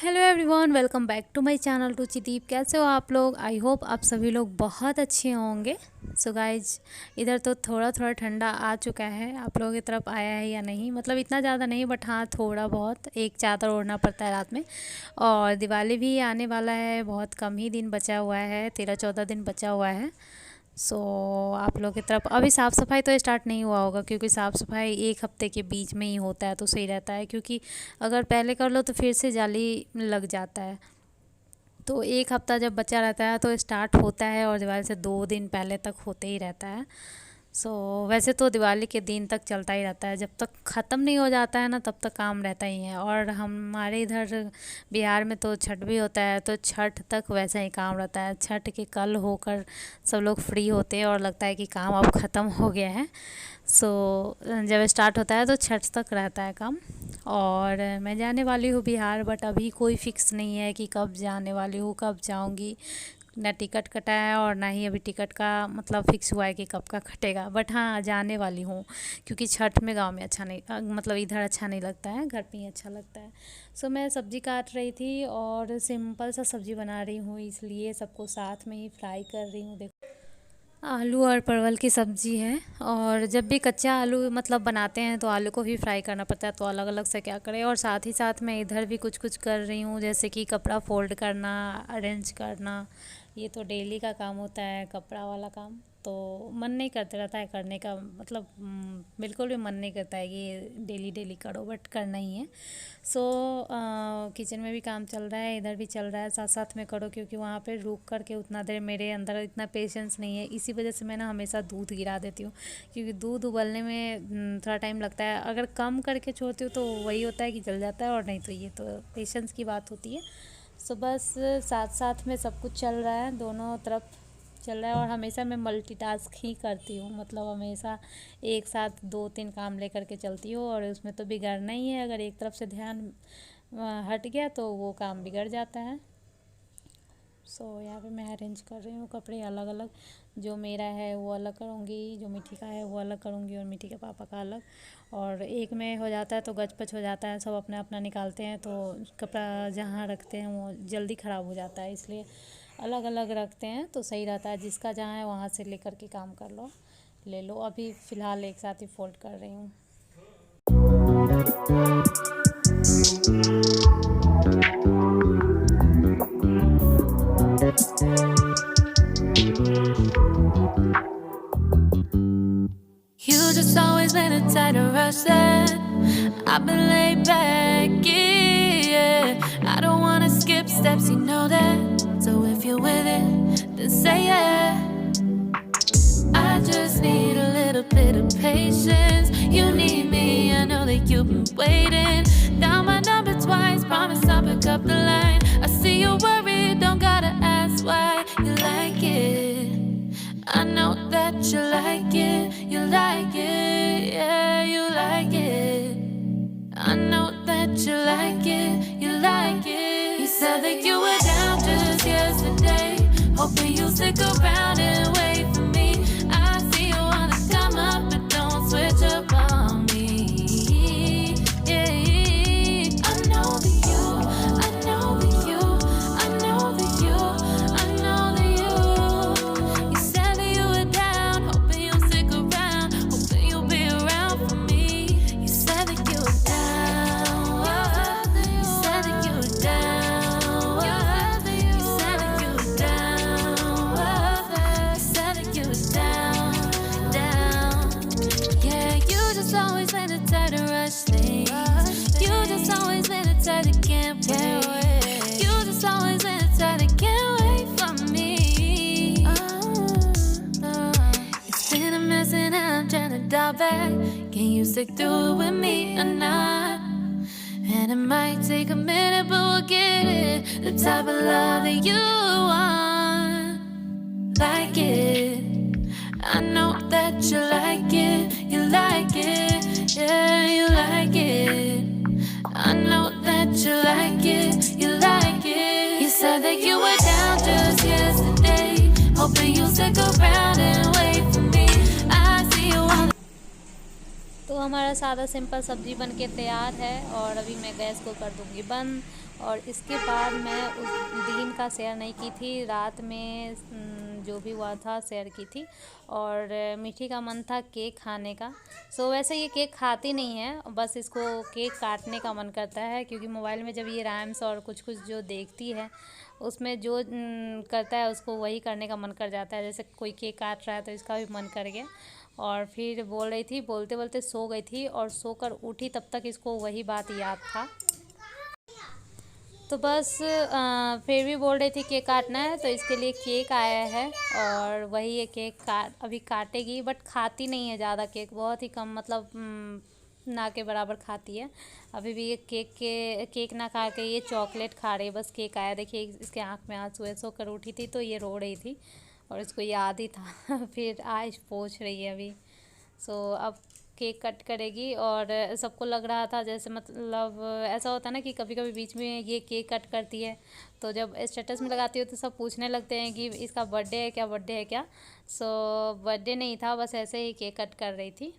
Hello everyone, welcome back to my channel Ruchideep. कैसे हो आप लोग? आई होप आप सभी लोग बहुत अच्छे होंगे। सो गाइज, इधर तो थोड़ा थोड़ा ठंडा आ चुका है। आप लोगों की तरफ आया है या नहीं? मतलब इतना ज़्यादा नहीं, बट हाँ थोड़ा बहुत। एक चादर ओढ़ना पड़ता है रात में। और दिवाली भी आने वाला है, बहुत कम ही दिन बचा हुआ है, 13-14 दिन बचा हुआ है। सो आप लोग की तरफ अभी साफ़ सफाई तो स्टार्ट नहीं हुआ होगा, क्योंकि साफ़ सफाई एक हफ्ते के बीच में ही होता है तो सही रहता है। क्योंकि अगर पहले कर लो तो फिर से जाली लग जाता है। तो एक हफ्ता जब बचा रहता है तो स्टार्ट होता है, और दिवाली से 2 दिन पहले तक होते ही रहता है। वैसे तो दिवाली के दिन तक चलता ही रहता है, जब तक ख़त्म नहीं हो जाता है ना तब तक काम रहता ही है। और हमारे इधर बिहार में तो छठ भी होता है, तो छठ तक वैसा ही काम रहता है। छठ के कल होकर सब लोग फ्री होते हैं और लगता है कि काम अब ख़त्म हो गया है। जब स्टार्ट होता है तो छठ तक रहता है काम। और मैं जाने वाली हूँ बिहार, बट अभी कोई फ़िक्स नहीं है कि कब जाने वाली हूँ, कब जाऊँगी। ना टिकट कटा है और ना ही अभी टिकट का मतलब फ़िक्स हुआ है कि कब का कटेगा। बट हाँ, जाने वाली हूँ, क्योंकि छठ में गांव में अच्छा नहीं, मतलब इधर अच्छा नहीं लगता है, घर पे ही अच्छा लगता है। मैं सब्ज़ी काट रही थी और सिंपल सा सब्ज़ी बना रही हूँ, इसलिए सबको साथ में ही फ्राई कर रही हूँ। देखो, आलू और परवल की सब्ज़ी है। और जब भी कच्चा आलू मतलब बनाते हैं तो आलू को भी फ्राई करना पड़ता है, तो अलग अलग से क्या करें। और साथ ही साथ मैं इधर भी कुछ कुछ कर रही हूँ, जैसे कि कपड़ा फोल्ड करना, अरेंज करना। ये तो डेली का काम होता है, कपड़ा वाला काम। तो मन नहीं करता रहता है करने का, मतलब बिल्कुल भी मन नहीं करता है कि ये डेली डेली करो, बट करना ही है। किचन में भी काम चल रहा है, इधर भी चल रहा है, साथ साथ में करो। क्योंकि वहाँ पे रुक करके उतना देर मेरे अंदर इतना पेशेंस नहीं है, इसी वजह से मैं ना हमेशा दूध गिरा देती हूँ। क्योंकि दूध उबलने में थोड़ा टाइम लगता है। अगर कम करके छोड़ती हूँ तो वही होता है कि जल जाता है, और नहीं तो ये तो पेशेंस की बात होती है। बस साथ साथ में सब कुछ चल रहा है, दोनों तरफ चल रहा है। और हमेशा मैं मल्टीटास्क ही करती हूँ, मतलब हमेशा एक साथ 2-3 काम लेकर के चलती हूँ। और उसमें तो बिगड़ना ही है, अगर एक तरफ से ध्यान हट गया तो वो काम बिगड़ जाता है। यहाँ पे मैं अरेंज कर रही हूँ कपड़े अलग अलग। जो मेरा है वो अलग करूँगी, जो मिठी का है वो अलग करूँगी, और मिठी के पापा का अलग। और एक में हो जाता है तो गचपच हो जाता है, सब अपना अपना निकालते हैं, तो कपड़ा जहाँ रखते हैं वो जल्दी ख़राब हो जाता है। इसलिए अलग अलग रखते हैं तो सही रहता है। जिसका जहाँ है वहाँ से लेकर के काम कर लो, ले लो। अभी फ़िलहाल एक साथ ही फोल्ड कर रही हूँ। You just always been a tighter rush that I've been laid back, yeah. I don't wanna skip steps, you know that. So if you're with it, then say yeah. I just need a little bit of patience. You need me, I know that you've been waiting. Down my number twice, promise I'll pick up the line. I see you worried, don't gotta ask why. You like it, I know that you like it. You like it, yeah, you like it. I know that you like it, you like it. You said that you were down just yesterday, hoping you'll stick around and wait for me. I see you wanna come up, but don't switch up on me. Yeah, I know that you, I know that you, I know that you, I know that you. You said that you were down, hoping you'll stick around, hoping you'll be around for me. You said that you were down, you said that you were down, you said that you were down, you said that you were down, down. Yeah, you just always been the type to rush things. You just always been the type that can't wait. You just always been the type that can't wait for me. It's been a mess and I'm trying to dial back. Can you stick through it with me or not? And it might take a minute, but we'll get it. The type of love that you want, like it. I know that you like it, you like it, yeah, you like it. I know that you like it, you like it. You said that you were down just yesterday, hoping you'll stick around and wait for me. I see you on. तो हमारा सादा simple सब्ज़ी बन के तैयार है और अभी मैं गैस को कर दूँगी बंद। और इसके बाद मैं उस दिन का शेयर नहीं की थी, रात में जो भी हुआ था शेयर की थी। और मीठी का मन था केक खाने का। सो वैसे ये केक खाती नहीं है, बस इसको केक काटने का मन करता है, क्योंकि मोबाइल में जब ये राइम्स और कुछ कुछ जो देखती है उसमें जो करता है उसको वही करने का मन कर जाता है। जैसे कोई केक काट रहा है तो इसका भी मन कर गया और फिर बोल रही थी, बोलते बोलते सो गई थी और सोकर उठी तब तक इसको वही बात याद था। तो बस फिर भी बोल रही थी केक काटना है, तो इसके लिए केक आया है और वही ये केक अभी काटेगी। बट खाती नहीं है ज़्यादा केक, बहुत ही कम, मतलब ना के बराबर खाती है। अभी भी ये केक ना खा के ये चॉकलेट खा रही है। बस केक आया, देखिए इसके आँख में आंसू है। सो कर उठी थी तो ये रो रही थी और इसको याद ही था फिर आज पूछ रही है अभी। सो अब केक कट करेगी और सबको लग रहा था जैसे, मतलब ऐसा होता है ना कि कभी कभी बीच में ये केक कट करती है तो जब स्टेटस में लगाती हो तो सब पूछने लगते हैं कि इसका बर्थडे है क्या, बर्थडे है क्या। सो बर्थडे नहीं था, बस ऐसे ही केक कट कर रही थी।